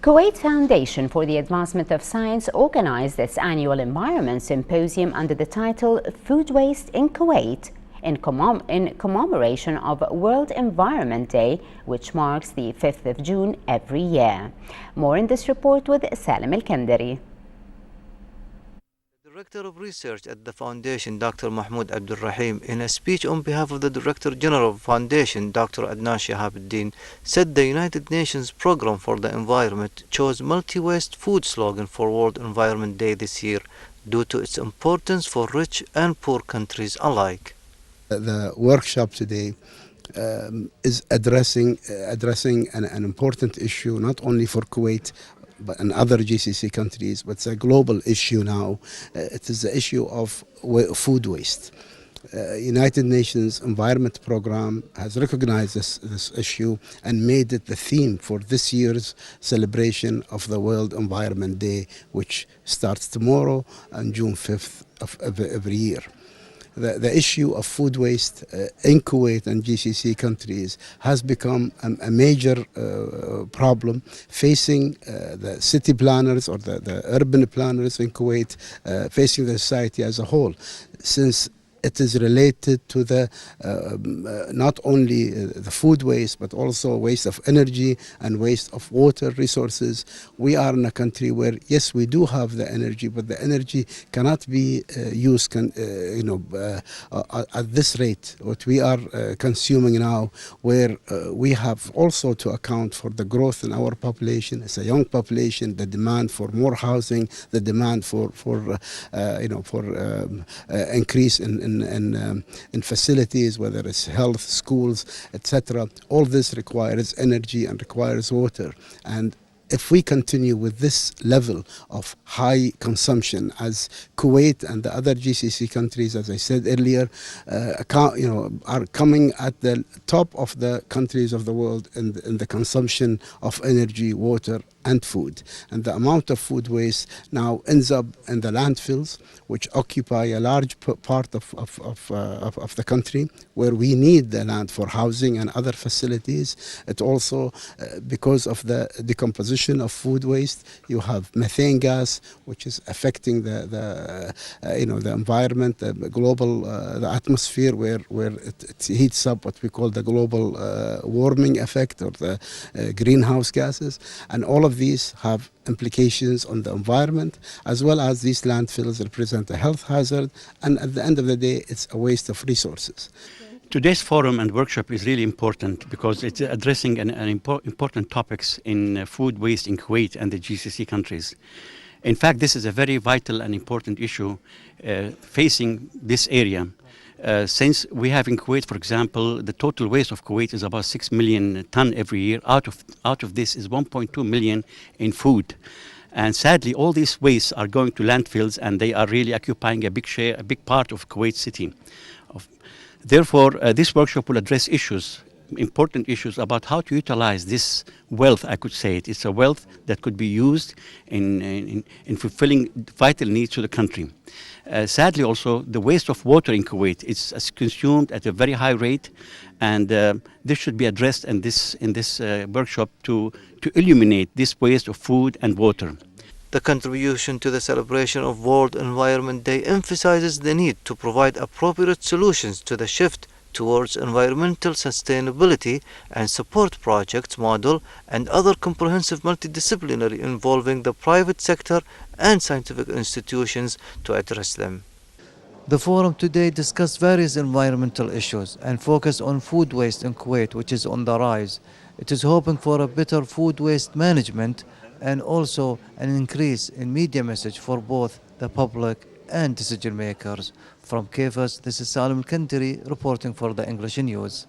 Kuwait Foundation for the Advancement of Science organized its annual Environment Symposium under the title Food Waste in Kuwait in commemoration of World Environment Day, which marks the 5th of June every year. More in this report with Salim Al-Kandari. Director of Research at the Foundation, Dr. Mahmoud Abdul Rahim, in a speech on behalf of the Director General of Foundation, Dr. Adnan Shahabuddin, said the United Nations Programme for the Environment chose multi-waste food slogan for World Environment Day this year due to its importance for rich and poor countries alike. The workshop today is addressing an important issue not only for Kuwait and other GCC countries, but it's a global issue now. It is the issue of food waste. United Nations Environment Programme has recognized this issue and made it the theme for this year's celebration of the World Environment Day, which starts tomorrow on June 5th of every year. The issue of food waste in Kuwait and GCC countries has become a major problem facing the city planners or the urban planners in Kuwait, facing the society as a whole, since it is related to the not only the food waste, but also waste of energy and waste of water resources. We are in a country where, yes, we do have the energy, but the energy cannot be used at this rate. What we are consuming now, where we have also to account for the growth in our population. It's a young population, the demand for more housing, the demand for increase in facilities, whether it's health, schools, etc. All this requires energy and requires water. And if we continue with this level of high consumption, as Kuwait and the other GCC countries, as I said earlier, are coming at the top of the countries of the world in the consumption of energy, water, and food. And the amount of food waste now ends up in the landfills, which occupy a large part of the country, where we need the land for housing and other facilities. It also, because of the decomposition of food waste, you have methane gas, which is affecting the environment, the global the atmosphere, where it heats up what we call the global warming effect, or the greenhouse gases. And all of these have implications on the environment, as well as these landfills represent a health hazard, and at the end of the day, it's a waste of resources. Today's forum and workshop is really important because it's addressing an important topics in food waste in Kuwait and the GCC countries. In fact, this is a very vital and important issue facing this area. Since we have in Kuwait, for example, the total waste of Kuwait is about 6 million ton every year. Out of this is 1.2 million in food. And sadly, all these wastes are going to landfills, and they are really occupying a big share, a big part of Kuwait city. Therefore, this workshop will address issues, important issues about how to utilize this wealth, I could say it. It's a wealth that could be used in fulfilling vital needs to the country. Sadly, also, the waste of water in Kuwait is consumed at a very high rate, and this should be addressed in this workshop to eliminate this waste of food and water. The contribution to the celebration of World Environment Day emphasizes the need to provide appropriate solutions to the shift towards environmental sustainability and support projects model and other comprehensive multidisciplinary involving the private sector and scientific institutions to address them. The forum today discussed various environmental issues and focused on food waste in Kuwait, which is on the rise. It is hoping for a better food waste management and also an increase in media message for both the public and decision makers. From KFAS, this is Salim Al-Kandari reporting for the English News.